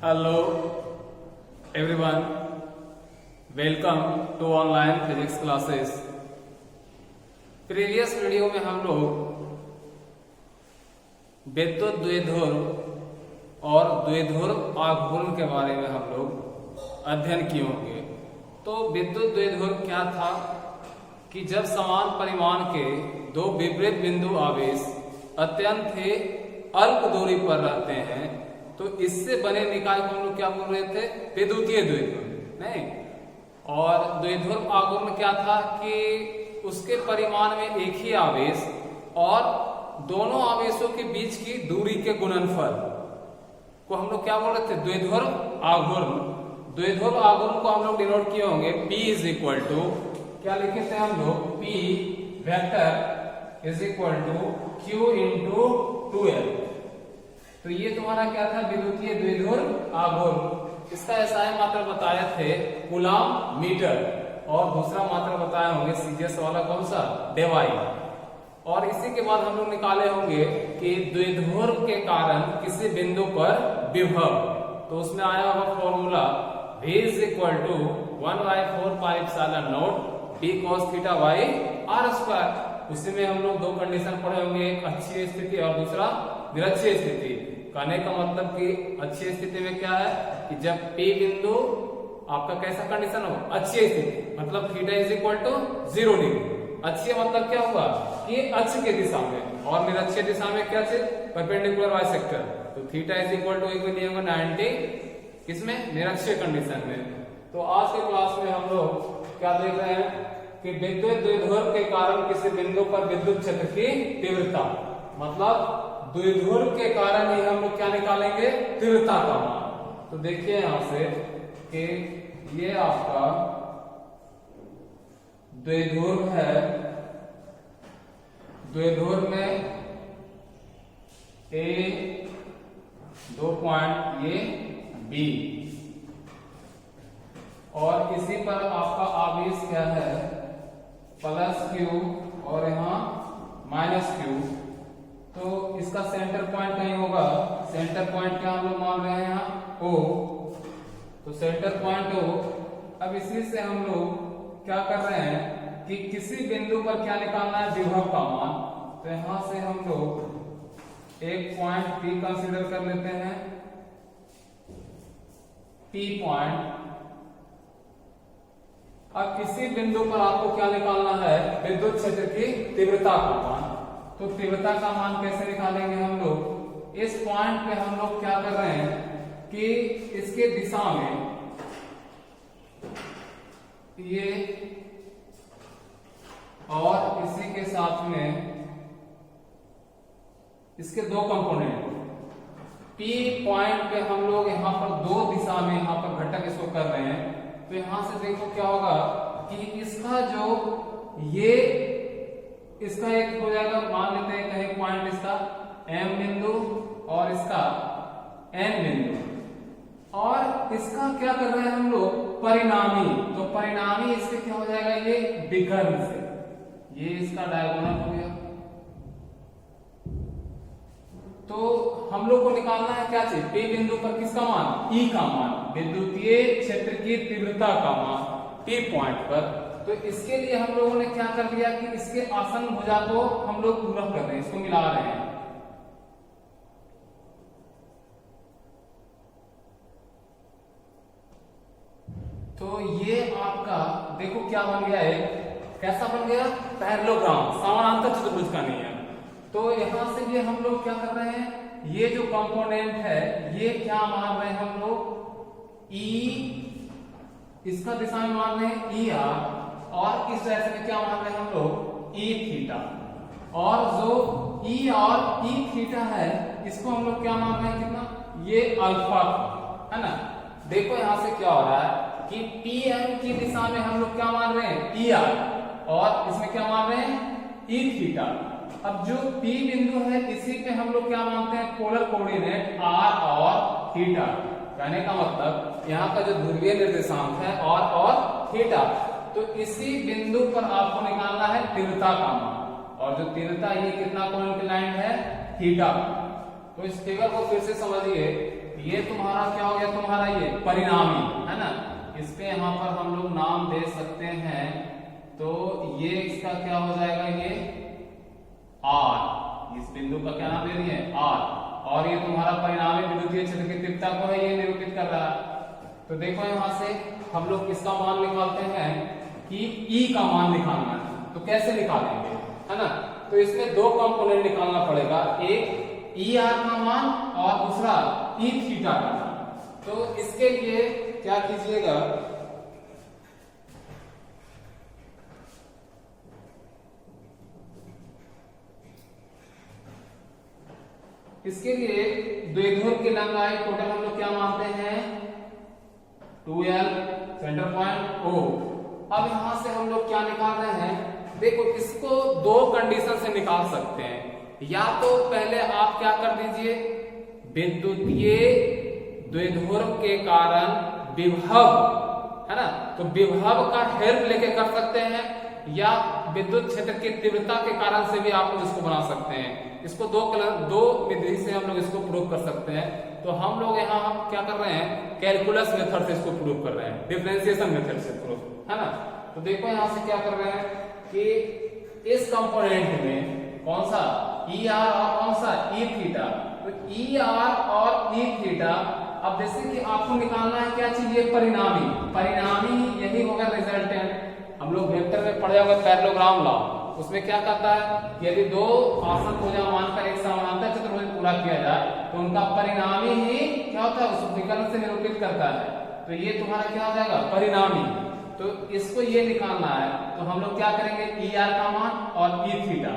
Hello everyone, welcome to online physics classes. Previous video में हम लोग विद्युत द्विध्रुव और द्विध्रुव आघूर्ण के बारे में हम लोग अध्ययन किए होंगे। तो विद्युत द्विध्रुव क्या था कि जब समान परिमाण के दो विपरीत बिंदु आवेश अत्यंत ही अल्प दूरी पर रहते हैं तो इससे बने निकाय को हम लोग क्या बोल रहे थे? विद्युतीय द्विध्रुव। नहीं, और द्विध्रुव आघूर्ण क्या था कि उसके परिमाण में एक ही आवेश और दोनों आवेशों के बीच की दूरी के गुणनफल को हम लोग क्या बोल रहे थे? द्विध्रुव आघूर्ण। द्विध्रुव आघूर्ण को हम लोग डिनोट किए होंगे P इज इक्वल टू, क्या लिखे थे हम लोग? P vector is equal to Q into 2L। तो ये तुम्हारा क्या था? विद्युतीय द्विध्रुव आघूर्ण। इसका एसआई मात्रा बताए थे कूलम मीटर, और दूसरा मात्रा बताए होंगे सीजीएस वाला कौन सा? डेवाई। और इसी के बाद हम लोग निकाले होंगे कि द्विध्रुव के कारण किसी बिंदु पर विभव, तो उसमें आया होगा formula V is equal to 1/4 pi epsilon naught d cos theta by r square. उसी में हम लोग दो कंडीशन पढ़े होंगे, एक अक्षीय स्थिति और दूसरा निरक्षीय स्थिति। कहने का मतलब कि अक्षीय स्थिति में क्या है कि जब P बिंदु आपका कैसा कंडीशन हो? अक्षीय स्थिति, मतलब theta is equal to 0 degree. अक्षीय मतलब क्या हुआ कि अक्ष के दिशा में, और निरक्षीय दिशा में क्या चीज? Perpendicular bisector. तो थीटा इज इक्वल टू एक दिया होगा 90, किसमें? निरक्षीय कंडीशन में। तो आज के क्लास में हम लोग क्या देख रहे हैं कि विद्युत द्विध्रुव के कारण किसी बिंदु पर विद्युत क्षेत्र की तीव्रता, मतलब द्विध्रुव के कारण ही हम लोग क्या निकालेंगे? तीव्रता का मान। तो देखिए यहां से कि ये आपका द्विध्रुव है, द्विध्रुव में A 2 पॉइंट, ये B, और इसी पर आपका आवेश क्या है? प्लस Q और यहाँ माइनस Q। तो इसका सेंटर पॉइंट कहीं होगा, सेंटर पॉइंट क्या हम लोग मान रहे हैं यहाँ? O। तो सेंटर पॉइंट O। अब इसी से हम लोग क्या कर रहे हैं कि किसी बिंदु पर क्या निकालना है? विभव का मान। तो यहां से हम लोग एक पॉइंट P कंसीडर कर लेते हैं, P पॉइंट। अब किसी बिंदु पर आपको क्या निकालना है? विद्युत क्षेत्र की तीव्रता का मान। तो तीव्रता का मान कैसे निकालेंगे हम लोग? इस पॉइंट पे हम लोग क्या कर रहे हैं कि इसके दिशा में ये, और इसी के साथ में इसके दो कंपोनेंट P पॉइंट पे हम लोग यहाँ पर दो दिशा में यहाँ पर घटक इसको कर रहे हैं। तो यहां से देखो क्या होगा कि इसका जो ये इसका एक हो जाएगा, मान लेते हैं कहीं पॉइंट इसका M बिंदु और इसका N बिंदु, और इसका क्या कर रहे हैं हम लोग? परिणामी। तो परिणामी इसके क्या हो जाएगा? ये विकर्ण से, ये इसका डायगोनल हो गया। तो हम लोग को निकालना है क्या चीज? P बिंदु पर किसका मान? E का मान, विद्युतीय क्षेत्र की तीव्रता का मान P पॉइंट पर। तो इसके लिए हम लोगों ने क्या कर लिया कि इसके आसन्न भुजा को हम लोग पूरक कर रहे हैं, इसको मिला रहे हैं। तो ये आपका देखो क्या बन गया है, कैसा बन गया? पैरेललोग्राम, समानांतर चतुर्भुज का नियम। तो यहां से ये हम लोग क्या कर रहे हैं? ये जो कंपोनेंट है ये क्या मान रहे हैं हम लोग? E, इसका दिशा में मान रहे हैं ER, और इस डायरेक्शन में क्या मान रहे हैं हम लोग? E theta. और जो E और E थीटा है इसको हम लोग क्या मान रहे हैं? कितना? ये अल्फा है ना। देखो यहां से क्या हो रहा है कि PM की दिशा में हम लोग क्या मान रहे हैं? ER, और इसमें क्या मान रहे हैं? E theta. अब जो P बिंदु है इसी पे हम लोग क्या मानते हैं? पोलर कोऑर्डिनेट R और थीटा। कहने का मतलब यहाँ का जो ध्रुवीय निर्देशांक है और थीटा, तो इसी बिंदु पर आपको निकालना है तीव्रता का मान, और जो तीव्रता ये कितना कोण इंक्लाइंड है? थीटा। तो इस फिगर को फिर से समझिए ये तुम्हारा क्या हो गया, तुम्हारा ये परिणामी है ना। इस पे यहाँ पर हम लोग नाम दे सकते हैं, तो ये इसका क्या हो जाएगा, ये आर, इस बिंदु का क्या नाम दे रही है, आर। और ये तुम्हारा परिणामी विद्युतीय क्षेत्र की तीव्रता को है ये निरूपित कर रहा है। तो देखो यहां से हम लोग किसका मान निकालते हैं कि E का मान निकालना है। तो कैसे निकालेंगे, है ना। तो इसमें दो कंपोनेंट निकालना पड़ेगा, एक ER का मान और दूसरा E थीटा का मान। तो इसके लिए क्या कीजिएगा, इसके लिए द्विध्रुव की लंबाई टोटल हम लोग क्या मानते हैं, 2L, सेंटर पॉइंट O। अब यहां से हम लोग क्या निकाल रहे हैं, देखो इसको दो कंडीशन से निकाल सकते हैं। या तो पहले आप क्या कर दीजिए, विद्युतीय द्विध्रुव के कारण विभव, है ना, तो विभव का हेल्प लेके कर सकते हैं, या विद्युत क्षेत्र की तीव्रता के कारण से भी आप लोग इसको बना सकते हैं। इसको दो विधि से हम लोग इसको प्रूव कर सकते हैं। तो हम लोग यहाँ हम क्या कर रहे हैं, कैलकुलस मेथड से इसको प्रूव कर रहे हैं, डिफरेंशिएशन मेथड से प्रूव, है ना। तो देखो यहाँ से क्या कर रहे हैं कि इस कंपोनेंट में कौन सा ER और कौन सा E थीटा, तो ER और E थीटा। अब जैसे कि आपको निकालना है क्या चीज, ये परिणामी यही होगा रिजल्टेंट। हम लोग वेक्टर में पढ़े होंगे पैरेललोग्राम लॉ, उसमें क्या कहता है कि यदि दो आसन भुजा मानकर एक समानांतर चतुर्भुज पूरा किया जाए तो उनका परिणामी ही क्या होता है, उस विकर्ण से निरूपित करता है। तो ये तुम्हारा क्या हो जाएगा, परिणामी। तो इसको ये निकालना है, तो हम लोग क्या करेंगे, ER का मान और E थीटा,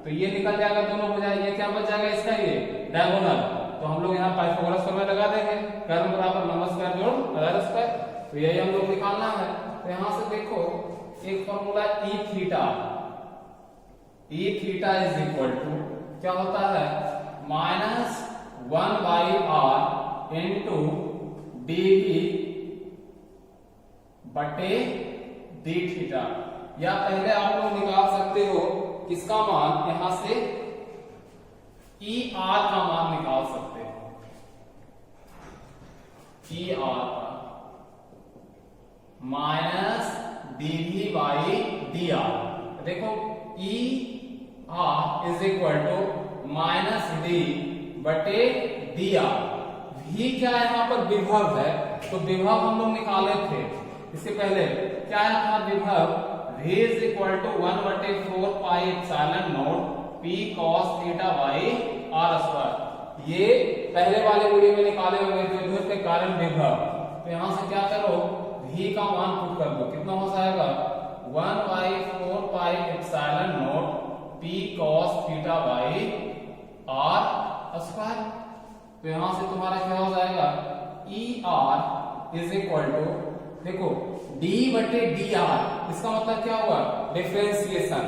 तो ये निकल जाएगा दोनों भुजा, ये क्या बच जाएगा इसका, ये डायगोनल। तो हम लोग यहाँ पाइथागोरस फॉर्मूला लगा देंगे, कर्म बराबर लंब स्क्वायर जोड़ आधार स्क्वायर। तो यही हम लोग निकालना है। तो यहाँ से देखो एक formula E theta is equal to क्या होता है, -1/r इंटू dV बटे d थीटा। या पहले आप लोग निकाल सकते हो किसका मान, यहां से ER का मान निकाल सकते हो, ER का माइनस dV/dr। देखो ER is equal to -d बटे dr। V क्या यहाँ पर विभव है, तो विभव हम लोग निकाले थे इससे पहले, क्या है था विभव, V is equal to 1/4 pi epsilon naught P cos theta by r square. ये पहले वाले वीडियो में निकाले हुए द्विध्रुव के कारण विभव। तो यहां से क्या करो, V का मान पुट कर दो, कितना हो जाएगा 1/4 pi epsilon naught P cos theta by r square. तो यहां से तुम्हारा क्या हो जाएगा, ER इज इक्वल टू, देखो d बटे dr, इसका मतलब क्या हुआ, डिफरेंशिएशन।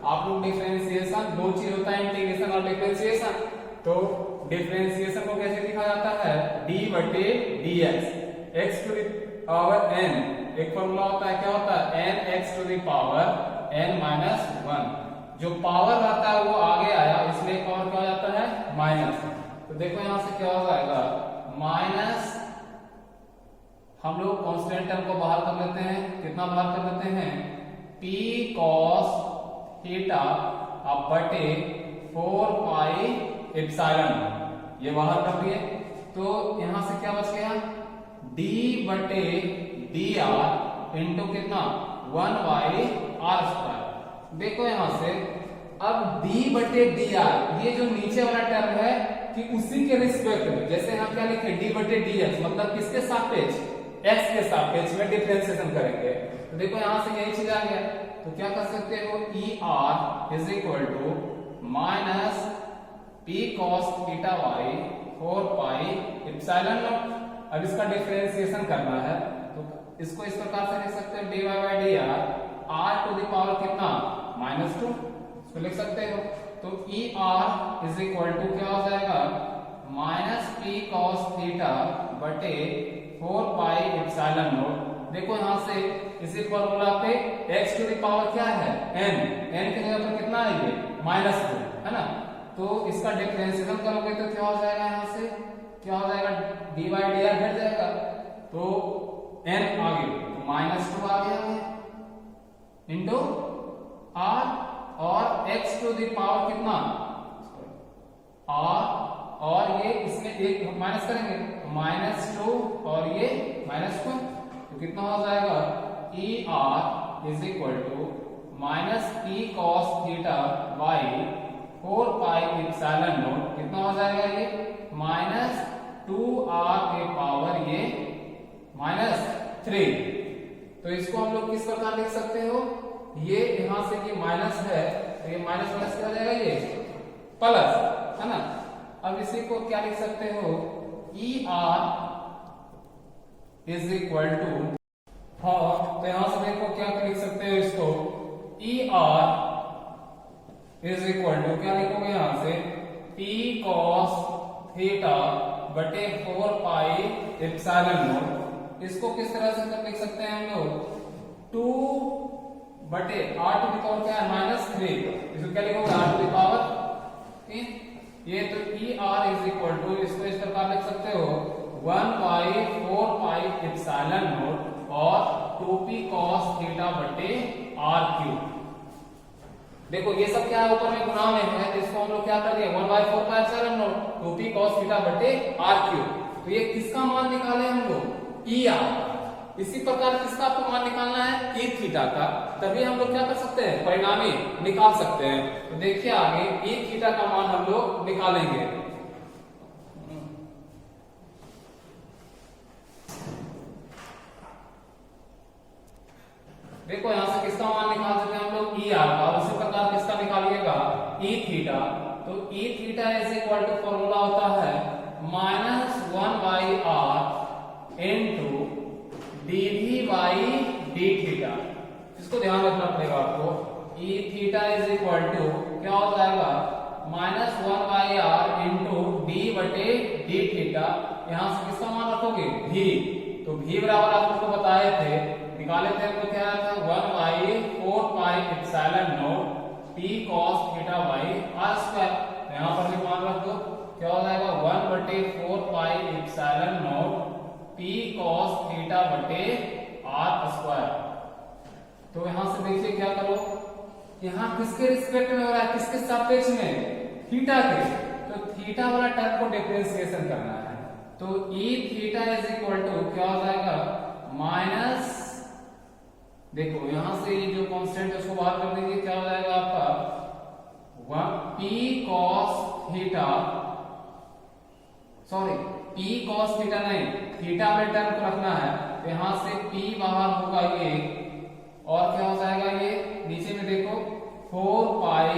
आप लोग डिफरेंशिएशन, दो चीज होता है, इंटीग्रेशन और डिफरेंशिएशन। तो डिफरेंशिएशन को कैसे लिखा जाता है, d बटे dx, x to the power n। एक फॉर्मूला होता है, क्या होता है, n x to the power n minus 1। जो पावर रहता है वो आगे आया, इसलिए पावर क्या हो जाता है, माइनस। तो देखो यहां से क्या हो जाएगा, माइनस, हम लोग कांस्टेंट टर्म को बाहर कर लेते हैं, कितना बाहर कर लेते हैं, P cos थीटा अब बटे 4 पाई एप्सिलॉन, ये बाहर कर दिए। तो यहां से क्या बच गया, d बटे dr इंटू कितना 1/r स्क्वायर। देखो यहां से अब d बटे dr, ये जो नीचे वाला टर्म है कि उसी के रिस्पेक्ट में, जैसे हम क्या लिखे d बटे dx, मतलब किसके सापेक्ष, x के सापेक्ष में डिफरेंशिएशन करेंगे। तो देखो यहां से यही चीज आ गया। तो क्या कर सकते हो, ER is equal to minus P cos theta by 4 pi epsilon naught. अब इसका डिफरेंशिएशन करना है, तो इसको इस प्रकार से लिख सकते हो, dy/dr r to the power कितना, -2, इसको लिख सकते हो। तो ER इज इक्वल टू क्या हो जाएगा, माइनस P cos थीटा बटे 4 पाई एप्सिलॉन नॉट। देखो यहां से इसी फॉर्मूला पे x टू द पावर क्या है, n की जगह पर कितना है ये, -2, है ना। तो इसका डिफरेंशिएशन करोगे तो क्या हो जाएगा, यहां से क्या हो जाएगा, डी बाई डी आर घट जाएगा, तो एन आ गया तो -2 आ गया इंटू आर, और x टू द पावर कितना आर, और ये इसमें एक माइनस करेंगे तो -2 और ये -1, तो कितना हो जाएगा E R is equal to -e cos theta by 4 pi epsilon naught, कितना हो जाएगा ये -2r के पावर ये -3। तो इसको हम लोग किस प्रकार लिख सकते हो, ये यहां से ये माइनस है तो ये माइनस माइनस क्या हो जाएगा, ये प्लस है ना। अब इसी को क्या लिख सकते हो, E R is equal to, हाँ तो यहां से देखो क्या लिख सकते हो इसको, E R is equal to क्या लिखोगे यहां से, पी कॉस थीटा बटे 4 पाई एप्सिलॉन नॉट। इसको किस तरह से कर लिख सकते हैं हम लोग, 2 बटे r टू द पावर क्या है -3, इसको क्या लिखोगे r टू द पावर 3, ये तो E R is equal to, इसको इस प्रकार लिख सकते हो 1 बाई 4 पाई एप्सिलॉन नॉट और 2p cos थीटा बटे r क्यूब। देखो ये सब क्या है, ऊपर में गुणा में है तो इसको हम लोग क्या कर दिए 1 by 4 pi epsilon naught 2p cos theta बटे r क्यूब। तो ये किसका मान निकाले हम लोग, ई आर। इसी प्रकार किसका आपको मान निकालना है, ई थीटा का, तभी हम लोग क्या कर सकते हैं, परिणामी निकाल सकते हैं। तो देखिए आगे ई थीटा का मान हम लोग निकालेंगे। देखो यहां से किसका मान निकाल सकते हैं हम लोग, ई आर का, उसी प्रकार किसका निकालिएगा, ई थीटा। तो E theta is equal to formula होता है -1 by R into dv by D theta. इसको ध्यान रखना पड़ेगा आपको, E theta is equal to क्या हो जाएगा -1 बाई आर इंटू डी बटे डी थीटा। यहां से किसका मान रखोगे, v, तो v बराबर आप लोग को बताए थे, निकाले थे तो क्या था 1 by 4 pi epsilon naught p cos theta by r square. यहां पर भी मान रख दो, क्या हो जाएगा 1 बटे 4 pi epsilon naught p cos theta बटे r स्क्वायर। तो यहां से देखिए क्या करो, यहां किसके रिस्पेक्ट में हो रहा है, किसके सापेक्ष में, थीटा के, तो थीटा वाला टर्म को डिफरेंशिएशन करना है। तो e theta is equal to क्या हो जाएगा माइनस, देखो यहां से ये जो कांस्टेंट है उसको बाहर कर देंगे, क्या हो जाएगा आपका p cos theta, sorry p cos theta नहीं, थीटा में टर्म को रखना है, तो यहां से p बाहर होगा ये, और क्या हो जाएगा ये नीचे में देखो 4 पाई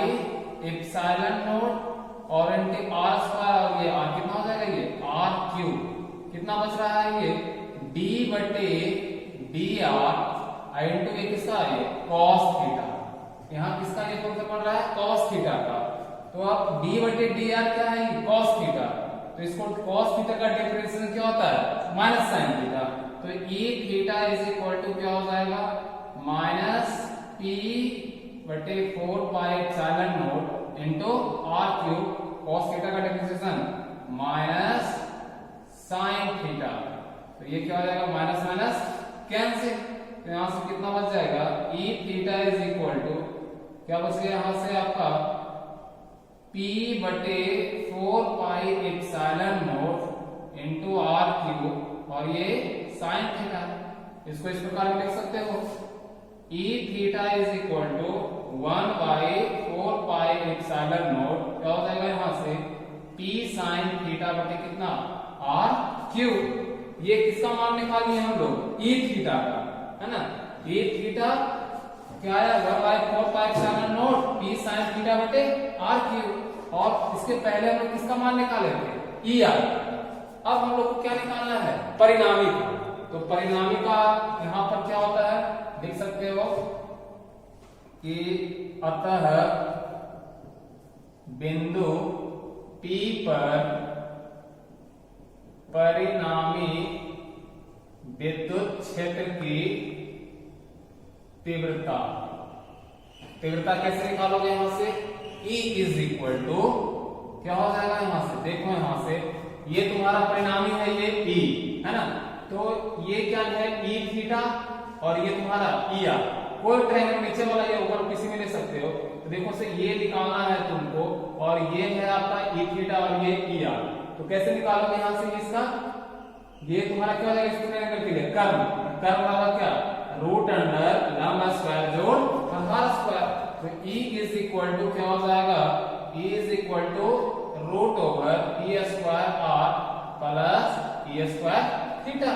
एप्सिलॉन नॉट और इनके r स्क्वायर, और ये r कितना हो जाएगा, ये r क्यूब, कितना बच रहा है ये d बटे dr इनटू ये किसका है, cos थीटा। यहाँ किसका ये फंक्शन बन रहा है, cos थीटा का। तो अब d बटे dr क्या है, cos थीटा, तो इसको cos थीटा का डिफरेंशिएशन क्या होता है, माइनस साइन थीटा। तो e theta is equal to क्या हो जाएगा माइनस p बटे 4 pi epsilon naught into r cube, cos theta का डिफरेंशिएशन माइनस साइन थीटा। तो ये क्या हो जाएगा, माइनस माइनस कैंसिल, तो यहां से कितना बच जाएगा, e theta is equal to क्या बच गया यहां से आपका p बटे 4 pi epsilon naught into r cube, और ये साइन थीटा। इसको इस प्रकार लिख सकते हो, e theta is equal to 1 by 4 pi epsilon naught, क्या हो जाएगा यहां से p साइन थीटा बटे कितना, r क्यूब। ये किसका मान निकालिए हम लोग, e थीटा का, है ना। e थीटा क्या है 1 by 4 pi epsilon naught p sin theta बटे r क्यूब, और इसके पहले हम लोग किसका मान निकाले थे, e r। अब हम लोग को क्या निकालना है, परिणामी का। तो परिणामी का यहां पर क्या होता है, देख सकते हो कि अतः बिंदु p पर परिणामी विद्युत क्षेत्र की तीव्रता, तीव्रता कैसे निकालोगे, यहां से E इज इक्वल टू क्या हो जाएगा, यहां से देखो, यहां से ये तुम्हारा परिणामी है, ये ई है ना, तो ये क्या है ई थीटा और ये तुम्हारा ई आर। कोई ट्रायंगल नीचे वाला या ऊपर किसी में ले सकते हो। तो देखो से ये निकालना है तुमको, और ये है आपका ई थीटा और ये ई आर। तो कैसे निकालोगे यहाँ से इसका, ये तुम्हारा क्या हो जाएगा इस ट्रायंगल के लिए कर्व, कर्व वाला क्या रूट अंडर लंब स्क्वायर जोड़ आधार स्क्वायर। तो ई इज इक्वल टू क्या हो जाएगा, E is equal to root over E square R plus E square theta.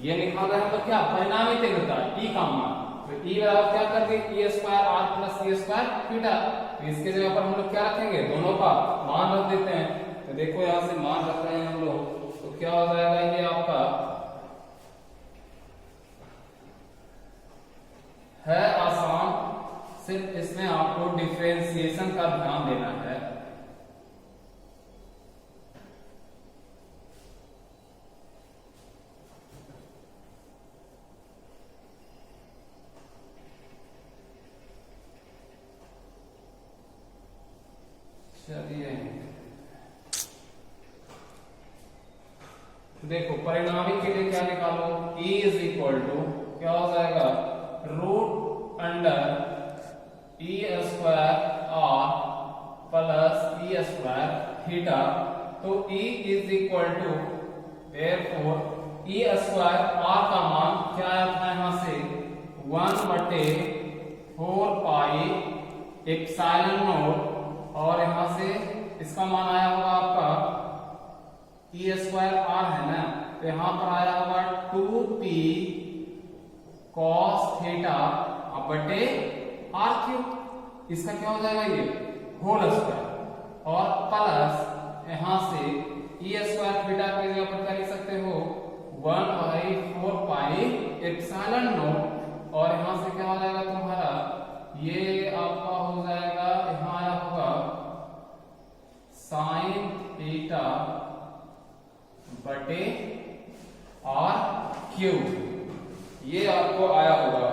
ये निकाल रहे हैं तो क्या परिणामी तीव्रता ई का मान, तो ई बराबर क्या कर देंगे E square R plus E square theta. तो इसके जगह पर हम लोग क्या रखेंगे, दोनों का मान रख देते हैं। तो देखो यहाँ से मान रख रहे हैं हम लोग, तो क्या हो जाएगा ये आपका है आसान, सिर्फ इसमें आपको डिफरेंशिएशन का ध्यान देना है। चलिए देखो परिणामी के लिए क्या निकालो, E इज इक्वल टू क्या हो जाएगा root under E square R plus E square theta. तो E is equal to therefore E square R का मान क्या आया था यहां से 1/4 पाई एप्सिलॉन नॉट, और यहां से इसका मान आया होगा आपका ई स्क्वायर आर है ना, तो यहां पर आया होगा 2p cos थीटा बटे आर क्यूब। इसका क्या हो जाएगा ये होल स्क्वायर, और प्लस यहां से ई स्क्वायर थीटा की जगह पर क्या लिख सकते हो 1/4 पाई एप्सिलॉन नॉट, और यहां से क्या हो जाएगा तुम्हारा ये आपका हो जाएगा यहां आया होगा साइन थीटा बटे आर क्यूब, ये आपको आया होगा।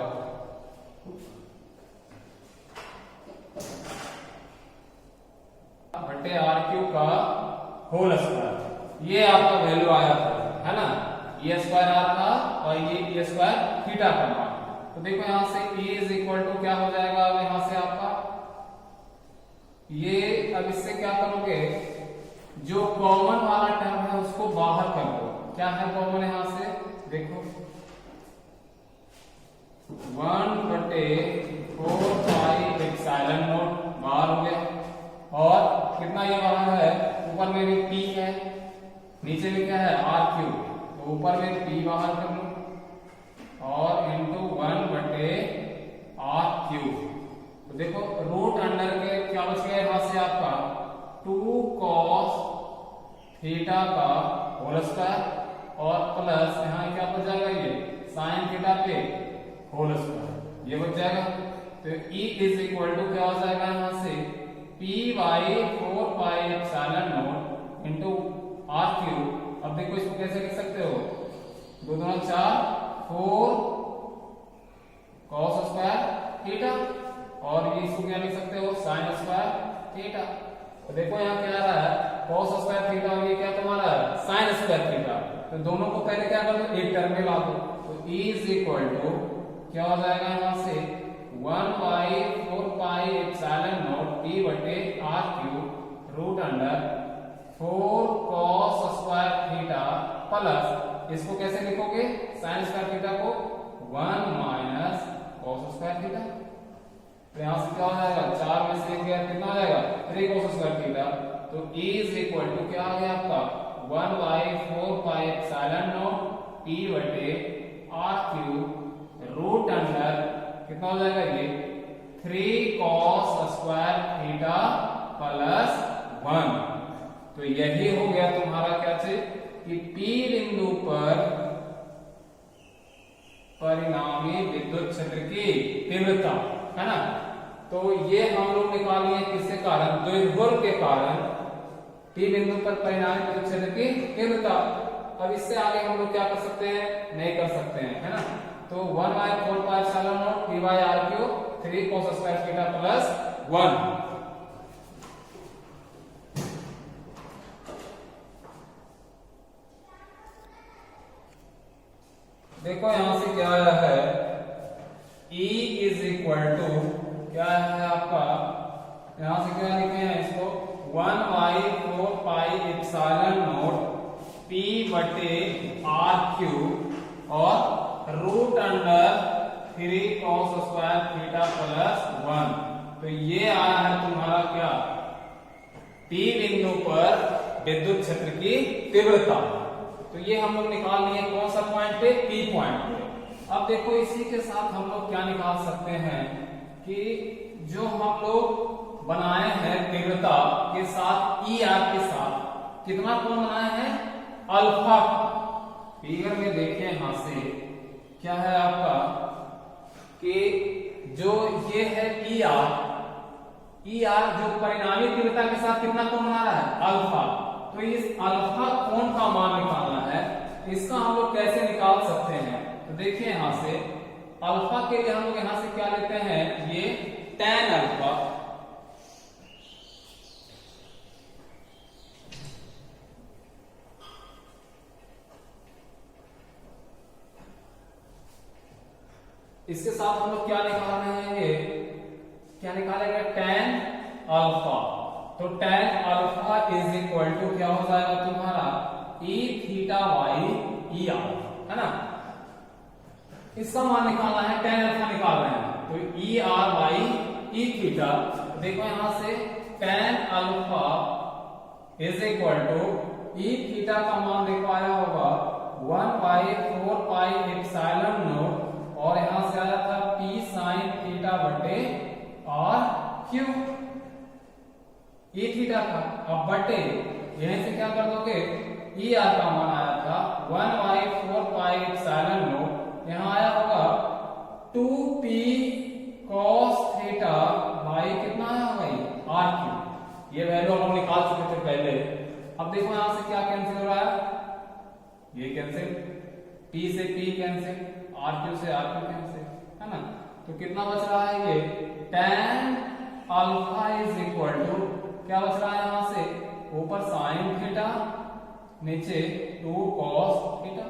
बटे आर क्यूब का होल स्क्वायर, ये आपका वैल्यू आया था है ना, ई स्क्वायर आर का और ये ई स्क्वायर थीटा का मान। तो देखो यहां से E इज इक्वल टू क्या हो जाएगा, अब यहां से आपका ये, अब इससे क्या करोगे जो कॉमन वाला टर्म है उसको बाहर कर दो। क्या है कॉमन यहां से देखो 1/4 पाई एप्सिलॉन नॉट बाहर हो गया, और कितना ये बाहर है ऊपर में भी p है, नीचे में क्या है आर क्यूब, तो ऊपर में p बाहर कर लो और इंटू 1/r क्यूब। तो देखो रूट अंडर के क्या बच गया यहां से आपका 2 cos थीटा का होल स्क्वायर, और प्लस यहाँ क्या बच जाएगा ये साइन थीटा पे होल स्क्वायर, ये बच जाएगा। तो E इज इक्वल टू क्या हो जाएगा यहाँ से p/4 pi epsilon naught into R cube. अब देखो इसको कैसे लिख सकते हो, 2 दूना 4 4 cos स्क्वायर थीटा, और ये इसको क्या लिख सकते हो साइन स्क्वायर थीटा। तो देखो यहाँ क्या आ रहा है cos स्क्वायर थीटा, और ये क्या तुम्हारा साइन स्क्वायर थीटा। तो दोनों को पहले क्या कर दो एक टर्म में ला दो। तो E इज इक्वल टू क्या हो जाएगा यहाँ से 1/4 पाई एप्सिलॉन नॉट p बटे R cube root under 4 cos square theta plus, इसको कैसे लिखोगे साइन स्क्वायर थीटा को 1 माइनस cos स्क्वायर थीटा। तो यहां से क्या हो जाएगा 4 में से 1 गया कितना हो जाएगा 3 cos स्क्वायर थीटा। तो E इज इक्वल टू क्या आ गया आपका 1/4 पाई एप्सिलॉन नॉट p बटे आर क्यूब रूट अंडर कितना हो जाएगा ये 3 cos स्क्वायर थीटा प्लस 1। तो यही हो गया तुम्हारा क्या चीज कि P बिंदु पर परिणामी विद्युत क्षेत्र की तीव्रता है ना। तो ये हम लोग निकाल लिए किसके कारण, द्विध्रुव के कारण P बिंदु पर परिणामी विद्युत क्षेत्र की तीव्रता। अब इससे आगे हम लोग क्या कर सकते हैं, नहीं कर सकते हैं है ना। तो 1/4 pi epsilon naught p by r cube 3 cos square theta plus 1। देखो यहां से क्या आया है, E इज इक्वल टू क्या है आपका, यहां से क्या लिखे हैं इसको 1/4πε0 P बटे R क्यूब और √3 cos स्क्वायर थीटा प्लस 1। तो ये आया है तुम्हारा क्या, P बिंदु पर विद्युत क्षेत्र की तीव्रता। तो ये हम लोग निकाल लिए कौन सा पॉइंट पे, P पॉइंट पे। अब देखो इसी के साथ हम लोग क्या निकाल सकते हैं कि जो हम लोग बनाए हैं तीव्रता के साथ ER के साथ कितना कोण बनाए हैं, अल्फा। फिगर में देखें यहां से क्या है आपका कि जो ये है ER जो परिणामी तीव्रता के साथ कितना कोण बना रहा है, अल्फा। तो इस अल्फा कोण का मान निकालना है, इसका हम लोग कैसे निकाल सकते हैं। तो देखिए यहां से अल्फा के लिए हम लोग यहां से क्या लेते हैं, ये tan अल्फा इसके साथ हम लोग क्या निकाल रहे हैं, ये क्या निकालेंगे, tan अल्फा। तो tan alpha is equal to क्या हो जाएगा तुम्हारा E थीटा बाई ER, है ना। इसका मान निकालना है, tan अल्फा निकाल रहे हैं तो ER बाई E थीटा। देखो यहां से tan alpha is equal to E theta का मान देखो आया होगा 1/4πε0 और यहां से आया था P साइन थीटा बटे R क्यूब, E थीटा था। अब बटे यहीं से क्या कर दोगे, ER का मान आया था 1/4πε0, यहां आया होगा 2P cos थीटा बाई कितना आया होगा R क्यूब। ये वैल्यू हम लोग निकाल चुके थे पहले। अब देखो यहां से क्या कैंसिल हो रहा है, ये कैंसिल, P से P कैंसिल, R क्यूब से R क्यूब कैंसिल, है ना। तो कितना बच रहा है, ये tan alpha is equal to क्या बच रहा है यहां से, ऊपर साइन थीटा नीचे 2 cos थीटा।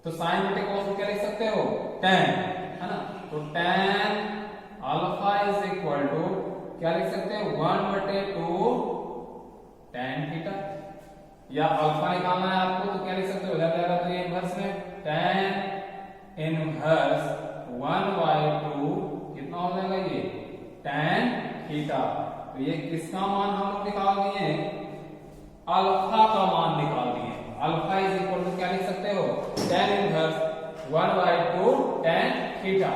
तो साइन बटे cos को क्या लिख सकते हो, tan, है ना। तो tan alpha is equal to क्या लिख सकते हो, 1/2 tan थीटा। या अल्फा निकालना है आपको तो क्या लिख सकते हो, इधर जाएगा तो ये इनवर्स में tan इनवर्स 1/2 कितना हो जाएगा, ये tan थीटा। तो ये किसका मान हम लोग निकाल दिए, अल्फा का मान निकाल दिए। अल्फा इज इक्वल टू क्या लिख सकते हो, tan इनवर्स 1/2 tan थीटा।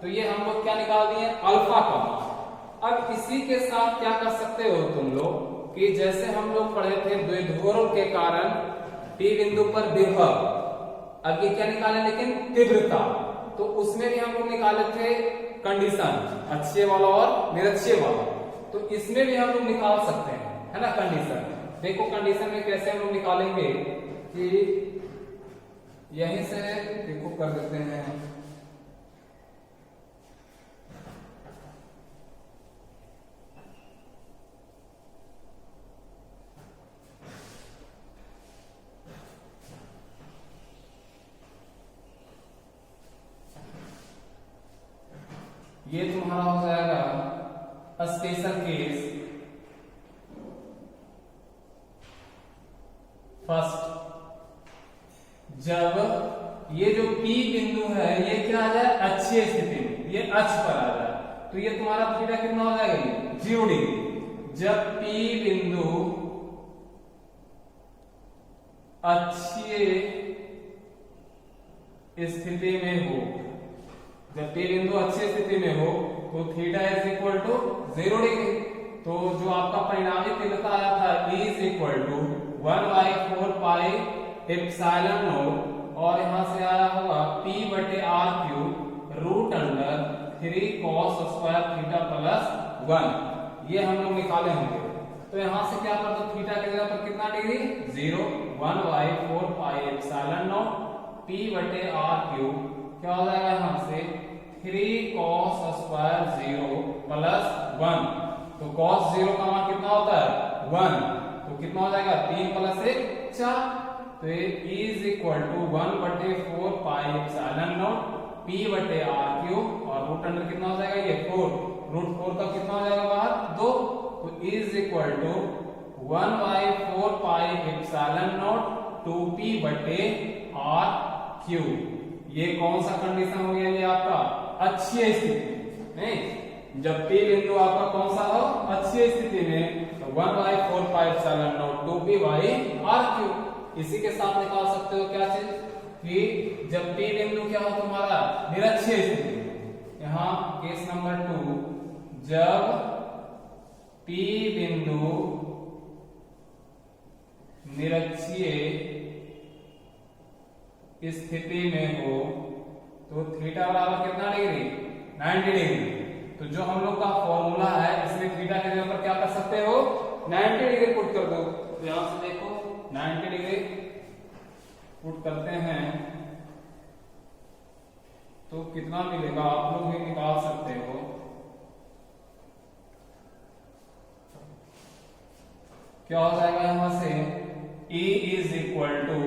तो ये हम लोग क्या निकाल दिए, अल्फा का मान। अब इसी के साथ क्या कर सकते हो तुम लोग कि जैसे हम लोग पढ़े थे द्विध्रुव के कारण P बिंदु पर विभव, अब ये क्या निकाले लेकिन तीव्रता। तो उसमें भी हम लोग निकाले थे कंडीशन, अक्षीय वाला और निरक्षीय वाला। तो इसमें भी हम लोग निकाल सकते हैं, है ना कंडीशन। देखो कंडीशन में कैसे हम लोग निकालेंगे कि यहीं से देखो कर देते हैं, ये तुम्हारा हो जाएगा स्पेशल केस फर्स्ट। जब ये जो P बिंदु है ये क्या आ जाए, अक्षीय स्थिति में, ये अक्ष पर आ जाए तो ये तुम्हारा थीटा कितना हो जाएगा, 0 डिग्री। जब P बिंदु अक्षीय स्थिति में हो, जब P बिंदु अक्षीय स्थिति में हो तो theta is equal to 0 degree. तो जो आपका परिणामी तीव्रता आया था E इज इक्वल टू 1/4πε0 और यहां से आया होगा P बटे R cube √3 cos square theta plus 1। ये हम लोग निकाले होंगे। तो यहां से क्या कर दो, थीटा की जगह पर कितना डिग्री, 0, 1/4πε0 P बटे R क्यूब क्या हो जाएगा यहां से 3 cos स्क्वायर 0 प्लस 1। तो cos 0 का मान कितना होता है, 1। तो कितना हो जाएगा, 3 प्लस 1 4। तो ये इज इक्वल टू 1/4πε0 P बटे आर क्यूब और रूट अंडर कितना हो जाएगा ये 4, रूट 4 का कितना हो जाएगा बाहर 2, तो is equal to 1/4 pi epsilon naught 2p बटे आर क्यूब। ये कौन सा कंडीशन हो गया ये आपका अक्षीय स्थिति नहीं, जब p बिंदु आपका कौन सा हो अक्षीय स्थिति में, तो 1/4 pi epsilon naught 2p by R cube. इसी के साथ निकाल सकते हो क्या चीज कि जब p बिंदु क्या हो तुम्हारा निरक्षीय स्थिति, यहां केस नंबर 2, जब p बिंदु निरक्षीय स्थिति में हो तो थीटा बराबर कितना डिग्री 90 डिग्री। तो जो हम लोग का फॉर्मूला है इसमें थीटा के जगह पर क्या कर सकते हो 90 डिग्री पुट कर दो। तो यहां से देखो 90 डिग्री पुट करते हैं तो कितना मिलेगा आप लोग भी निकाल सकते हो। क्या हो जाएगा यहां से E is equal to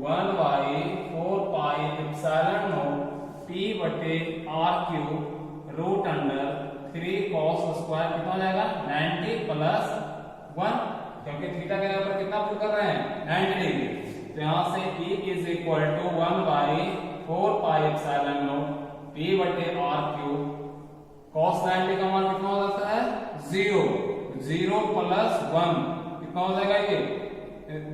1/4 pi epsilon naught P बटे R cube root under 3 cos square कितना हो जाएगा 90 प्लस 1, क्योंकि थीटा के जगह पर कितना पुट कर रहे हैं 90 डिग्री। तो यहां से E is equal to 1/4 pi epsilon naught P बटे आर क्यूब cos 90 का मान कितना हो जाता है 0, 0 प्लस 1 कितना हो जाएगा ये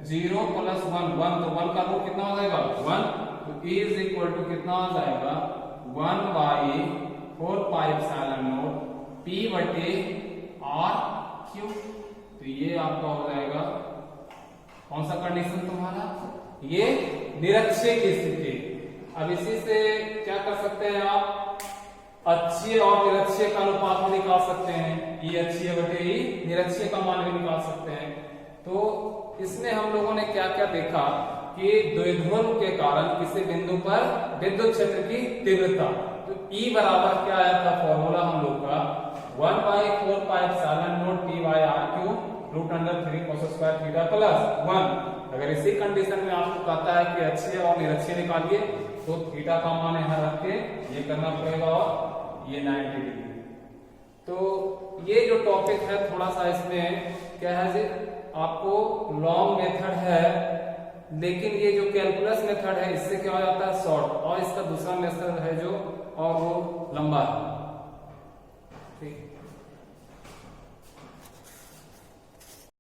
0 प्लस 1, 1 तो 1 का रूट कितना हो जाएगा 1, तो E इज इक्वल टू कितना हो जाएगा 1/4 पाई एप्सिलॉन नॉट P बटे आर क्यूब। तो ये आपका हो जाएगा कौन सा कंडीशन तुम्हारा ये निरक्षीय की स्थिति। अब इसी से क्या कर सकते हैं आप अक्षीय और निरक्षीय का अनुपात भी निकाल सकते हैं, E अक्षीय बटे E निरक्षीय का मान भी निकाल सकते हैं। तो इसमें हम लोगों ने क्या क्या देखा कि द्विध्रुव के कारण किसी बिंदु पर विद्युत क्षेत्र की तीव्रता, तो E बराबर क्या आया था फॉर्मूला हम लोग का 1/4 pi epsilon naught P by R cube root under 3 cos square theta plus 1। अगर इसी कंडीशन में आपको कहता है कि अक्षीय और निरक्षीय निकालिए तो थीटा का मान यहां रख के ये करना पड़ेगा और ये 90 डिग्री। तो ये जो टॉपिक है थोड़ा सा इसमें क्या है जी आपको लॉन्ग मेथड है, लेकिन ये जो कैलकुलस मेथड है इससे क्या हो जाता है शॉर्ट, और इसका दूसरा मेथड है जो और वो लंबा है। ठीक।